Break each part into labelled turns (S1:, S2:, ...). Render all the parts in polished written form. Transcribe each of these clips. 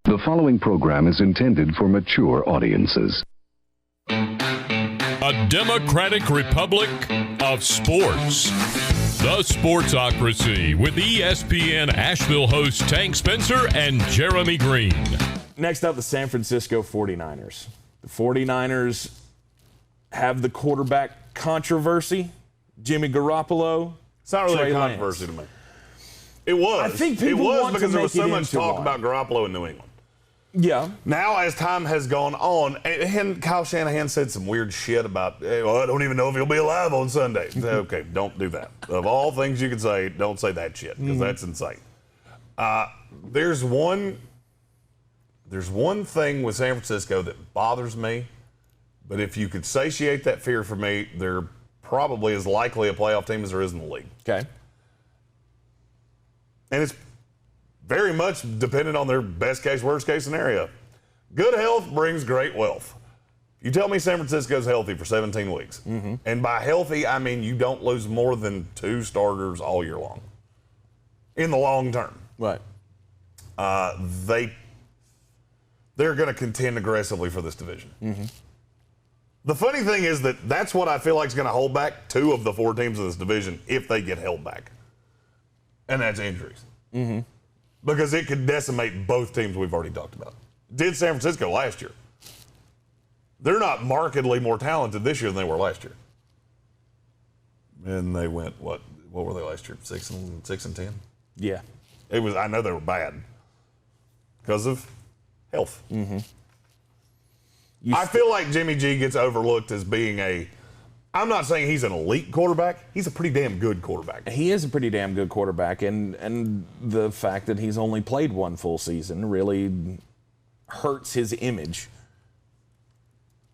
S1: The following program is intended for mature audiences.
S2: A democratic republic of sports. The Sportsocracy with ESPN Asheville hosts Tank Spencer and Jeremy Greene.
S3: Next up, the San Francisco 49ers. The 49ers have the quarterback controversy. Jimmy Garoppolo.
S4: It's not really
S3: Trey
S4: a controversy
S3: Lance.
S4: to me. It was.
S3: I think people
S4: it was
S3: want to
S4: because there was
S3: make
S4: so
S3: it
S4: much
S3: into
S4: talk
S3: one.
S4: about Garoppolo in New England.
S3: Yeah.
S4: Now, as time has gone on, and Kyle Shanahan said some weird shit about, hey, well, I don't even know if he'll be alive on Sunday. Okay, don't do that. Of all things you could say, don't say that shit, because that's insane. There's one thing with San Francisco that bothers me, but if you could satiate that fear for me, they're probably as likely a playoff team as there is in the league.
S3: Okay.
S4: And it's very much dependent on their best case, worst case scenario. Good health brings great wealth. You tell me San Francisco's healthy for 17 weeks. And by healthy, I mean you don't lose more than 2 starters all year long. In the long term.
S3: Right.
S4: They're going to contend aggressively for this division. The funny thing is that's what I feel like is going to hold back 2 of the 4 teams of this division if they get held back. And that's injuries. Because it could decimate both teams we've already talked about. Did San Francisco last year. They're not markedly more talented this year than they were last year. And they went, what were they last year? 6 and 10?
S3: Yeah.
S4: I know they were bad because of health. I feel like Jimmy G gets overlooked as being I'm not saying he's an elite quarterback. He's a pretty damn good quarterback.
S3: He is a pretty damn good quarterback, and the fact that he's only played 1 full season really hurts his image.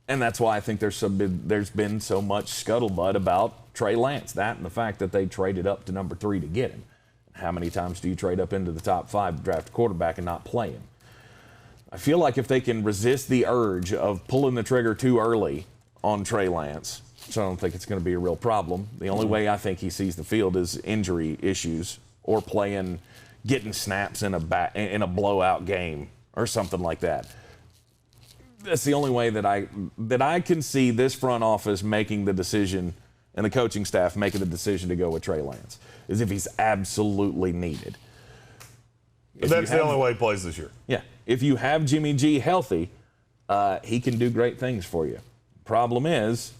S3: And that's why I think there's been so much scuttlebutt about Trey Lance. That and the fact that they traded up to number 3 to get him. How many times do you trade up into the top 5 to draft a quarterback and not play him? I feel like if they can resist the urge of pulling the trigger too early on Trey Lance, so I don't think it's going to be a real problem. The only way I think he sees the field is injury issues or getting snaps in a blowout game or something like that. That's the only way that I can see this front office making the decision and the coaching staff making the decision to go with Trey Lance, is if he's absolutely needed.
S4: That's the only way he plays this year.
S3: Yeah. If you have Jimmy G healthy, he can do great things for you. Problem is,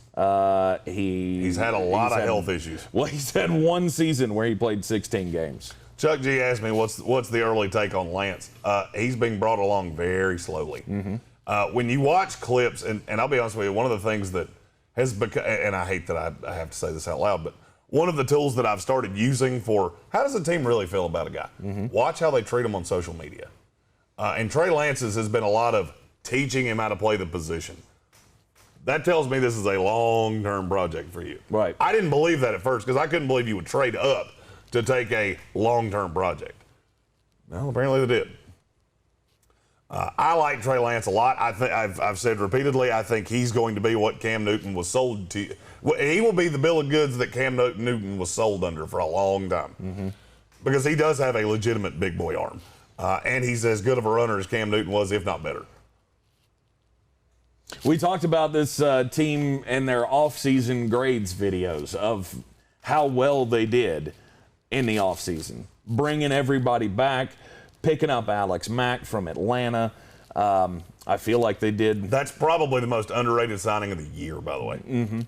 S3: he's
S4: had a lot of health issues.
S3: Well, he's had 1 season where he played 16 games.
S4: Chuck G asked me what's the early take on Lance. He's being brought along very slowly. When you watch clips, and I'll be honest with you, one of the things that has become, and I hate that I have to say this out loud, but one of the tools that I've started using for how does a team really feel about a guy? Watch how they treat him on social media. And Trey Lance's has been a lot of teaching him how to play the position. That tells me this is a long-term project for you.
S3: Right.
S4: I didn't believe that at first because I couldn't believe you would trade up to take a long-term project. Well, apparently they did. I like Trey Lance a lot. I've said repeatedly, I think he's going to be what Cam Newton was sold to. He will be the bill of goods that Cam Newton was sold under for a long time. Because he does have a legitimate big boy arm. And he's as good of a runner as Cam Newton was, if not better.
S3: We talked about this team and their off-season grades videos of how well they did in the off-season. Bringing everybody back, picking up Alex Mack from Atlanta. I feel like they did.
S4: That's probably the most underrated signing of the year, by the way.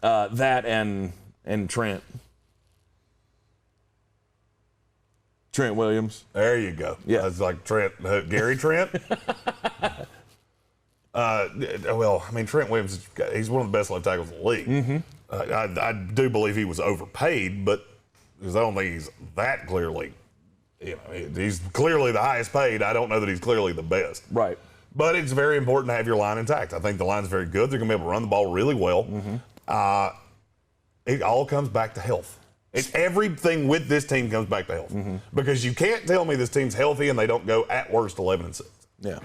S3: That and Trent. Trent Williams.
S4: There you go.
S3: Yeah.
S4: It's like Gary Trent. Well, I mean, Trent Williams, he's one of the best left tackles in the league. I do believe he was overpaid, but because I don't think he's that clearly, he's clearly the highest paid. I don't know that he's clearly the best.
S3: Right.
S4: But it's very important to have your line intact. I think the line's very good. They're going to be able to run the ball really well. It all comes back to health. Everything with this team comes back to health. Because you can't tell me this team's healthy and they don't go at worst 11-6.
S3: Yeah.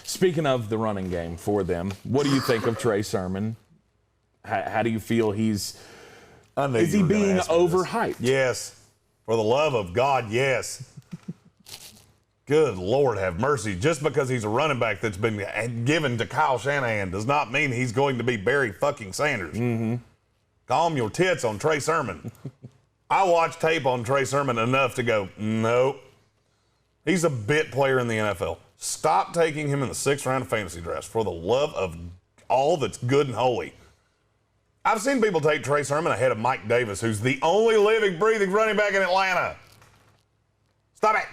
S3: Speaking of the running game for them, what do you think of Trey Sermon? How do you feel is he being overhyped?
S4: Yes. For the love of God, yes. Good Lord have mercy. Just because he's a running back that's been given to Kyle Shanahan does not mean he's going to be Barry fucking Sanders. Mm-hmm. Calm your tits on Trey Sermon. I watched tape on Trey Sermon enough to go, nope. He's a bit player in the NFL. Stop taking him in the 6th round of fantasy drafts for the love of all that's good and holy. I've seen people take Trey Sermon ahead of Mike Davis, who's the only living, breathing running back in Atlanta. Stop it.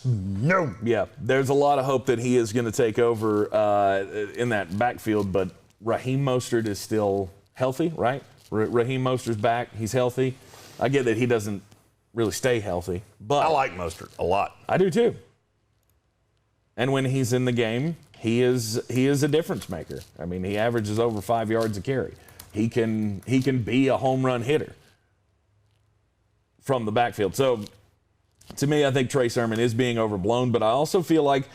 S4: No.
S3: Yeah, there's a lot of hope that he is going to take over in that backfield, but Raheem Mostert is still healthy, right? Raheem Mostert's back. He's healthy. I get that he doesn't really stay healthy, but
S4: I like Mostert a lot.
S3: I do too. And when he's in the game, he is a difference maker. I mean, he averages over 5 yards a carry. He can be a home run hitter from the backfield. So to me, I think Trey Sermon is being overblown, but I also feel like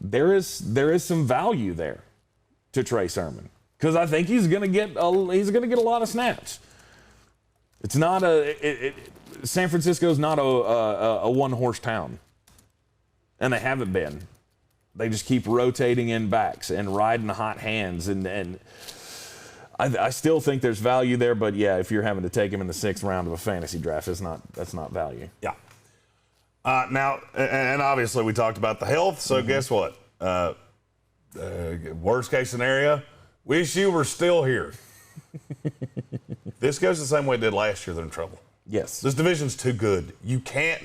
S3: there is some value there to Trey Sermon because I think he's going to get a lot of snaps. It's not San Francisco's not a one-horse town, and they haven't been. They just keep rotating in backs and riding hot hands, and I still think there's value there. But yeah, if you're having to take him in the 6th round of a fantasy draft, that's not value.
S4: Yeah. Now, and obviously we talked about the health. So guess what? Worst case scenario, wish you were still here. If this goes the same way it did last year, they're in trouble.
S3: Yes.
S4: This division's too good. You can't.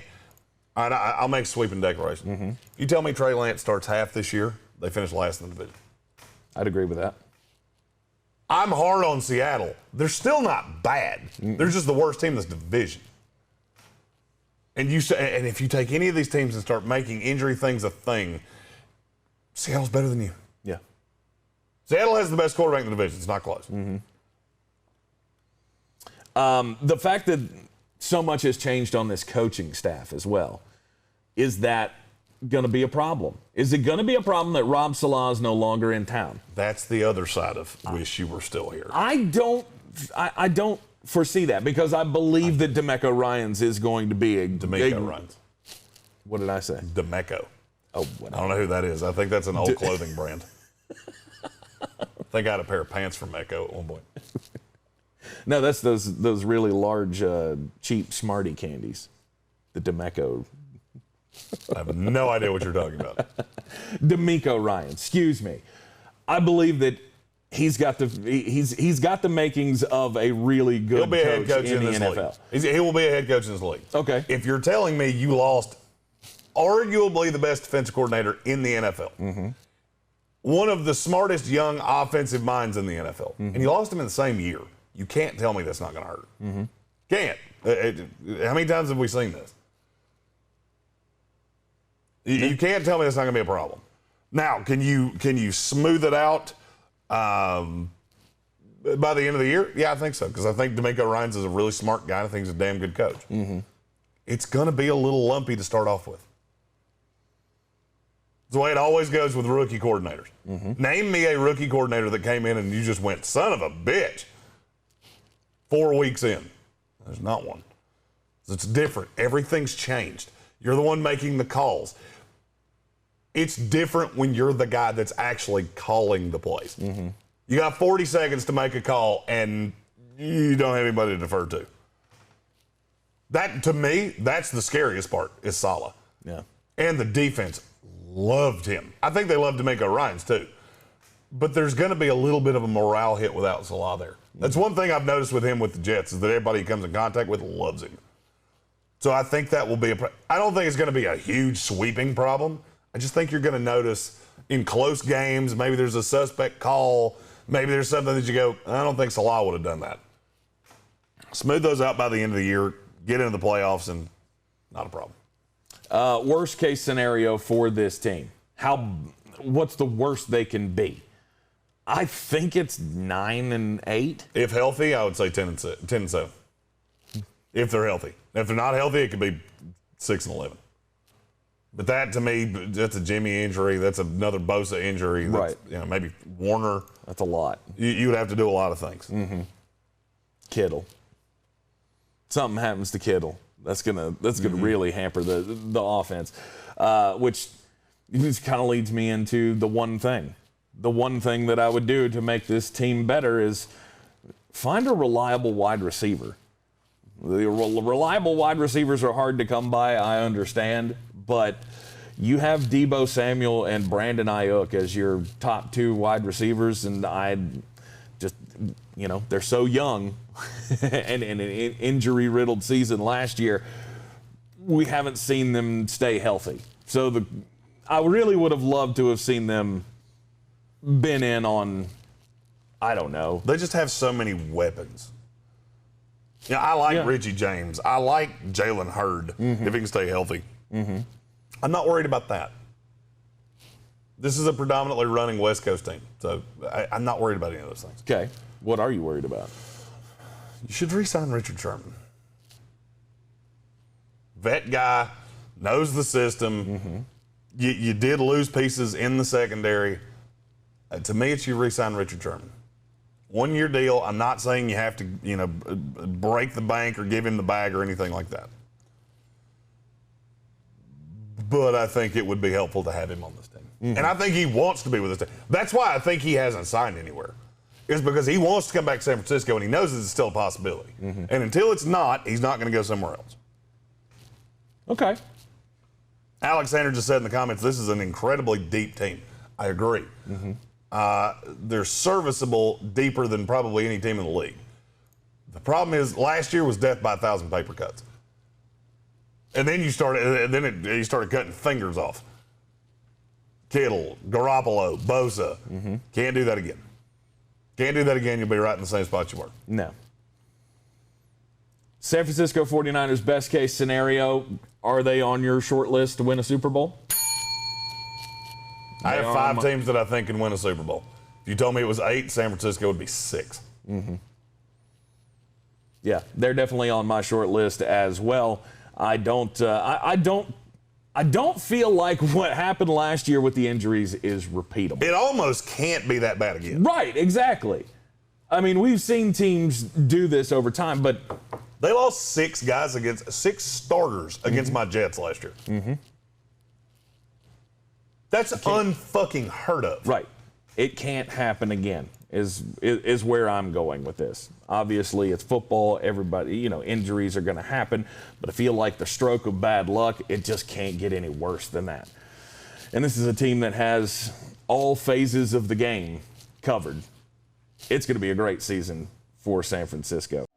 S4: I'll make a sweeping declaration. Mm-hmm. You tell me Trey Lance starts half this year, they finish last in the division.
S3: I'd agree with that.
S4: I'm hard on Seattle. They're still not bad. They're just the worst team in this division. And if you take any of these teams and start making injury things a thing, Seattle's better than you.
S3: Yeah.
S4: Seattle has the best quarterback in the division. It's not close.
S3: Mm-hmm. The fact that so much has changed on this coaching staff as well, is that going to be a problem? Is it going to be a problem that Rob Salah is no longer in town?
S4: That's the other side of wish you were still here.
S3: I don't foresee that because I believe that DeMeco Ryans is going to be
S4: DeMeco Ryans.
S3: What did I say?
S4: DeMeco.
S3: Oh, whatever.
S4: I don't know who that is. I think that's an old clothing brand. I think I had a pair of pants from Mecco at one point.
S3: No, that's those really large, cheap Smartie candies. The DeMeco.
S4: I have no idea what you're talking about.
S3: DeMeco Ryans. Excuse me. I believe that he's got the makings of a really good
S4: He'll be a head coach in
S3: the
S4: this
S3: NFL.
S4: League. He will be a head coach in this league.
S3: Okay.
S4: If you're telling me you lost arguably the best defensive coordinator in the NFL, mm-hmm. one of the smartest young offensive minds in the NFL, mm-hmm. and you lost him in the same year, you can't tell me that's not going to hurt. Mm-hmm. Can't. How many times have we seen this? You can't tell me that's not going to be a problem. Now, can you smooth it out by the end of the year? Yeah, I think so, because I think DeMeco Ryans is a really smart guy. I think he's a damn good coach. Mm-hmm. It's going to be a little lumpy to start off with. It's the way it always goes with rookie coordinators. Mm-hmm. Name me a rookie coordinator that came in and you just went, son of a bitch, 4 weeks in. There's not one. It's different. Everything's changed. You're the one making the calls. It's different when you're the guy that's actually calling the plays. Mm-hmm. You got 40 seconds to make a call, and you don't have anybody to defer to. That, to me, that's the scariest part, is Salah.
S3: Yeah.
S4: And the defense loved him. I think they loved DeMeco Ryans, too. But there's going to be a little bit of a morale hit without Salah there. That's one thing I've noticed with him with the Jets, is that everybody he comes in contact with loves him. So I think that will be I don't think it's going to be a huge sweeping problem. I just think you're going to notice in close games, maybe there's a suspect call, maybe there's something that you go, I don't think Salah would have done that. Smooth those out by the end of the year, get into the playoffs, and not a problem.
S3: Worst case scenario for this team. What's the worst they can be? I think it's 9-8.
S4: If healthy, I would say 10-7. If they're healthy. If they're not healthy, it could be 6-11. But that, to me, that's a Jimmy injury. That's another Bosa injury. That's,
S3: right.
S4: Maybe Warner.
S3: That's a lot.
S4: You would have to do a lot of things.
S3: Mm-hmm. Kittle. Something happens to Kittle. That's gonna really hamper the offense, which kind of leads me into the one thing. The one thing that I would do to make this team better is find a reliable wide receiver. The reliable wide receivers are hard to come by, I understand, but you have Deebo Samuel and Brandon Ayuk as your top two wide receivers, and I just, they're so young and in an injury-riddled season last year, we haven't seen them stay healthy. So I really would have loved to have seen them been in on, I don't know.
S4: They just have so many weapons. I like Richie James. I like Jalen Hurd if he can stay healthy. Mm-hmm. I'm not worried about that. This is a predominantly running West Coast team, so I'm not worried about any of those things.
S3: Okay. What are you worried about?
S4: You should re-sign Richard Sherman. Vet guy, knows the system. Mm-hmm. You did lose pieces in the secondary. To me, it's you re-sign Richard Sherman. 1 year deal. I'm not saying you have to, break the bank or give him the bag or anything like that. But I think it would be helpful to have him on this team. Mm-hmm. And I think he wants to be with this team. That's why I think he hasn't signed anywhere. It's because he wants to come back to San Francisco and he knows it's still a possibility. Mm-hmm. And until it's not, he's not going to go somewhere else.
S3: Okay.
S4: Alexander just said in the comments, this is an incredibly deep team. I agree. Mm-hmm. They're serviceable, deeper than probably any team in the league. The problem is last year was death by 1,000 paper cuts. And then you started cutting fingers off. Kittle, Garoppolo, Bosa. Mm-hmm. Can't do that again. Can't do that again. You'll be right in the same spot you were.
S3: No. San Francisco 49ers best case scenario, are they on your short list to win a Super Bowl?
S4: I have 5 teams that I think can win a Super Bowl. If you told me it was 8, San Francisco would be 6.
S3: Mm-hmm. Yeah, they're definitely on my short list as well. I don't feel like what happened last year with the injuries is repeatable.
S4: It almost can't be that bad again.
S3: Right, exactly. I mean, we've seen teams do this over time, but
S4: they lost 6 starters against my Jets last year. Mm-hmm. That's unfucking heard of.
S3: Right. It can't happen again is where I'm going with this. Obviously, it's football. Everybody, injuries are going to happen. But I feel like the stroke of bad luck, it just can't get any worse than that. And this is a team that has all phases of the game covered. It's going to be a great season for San Francisco.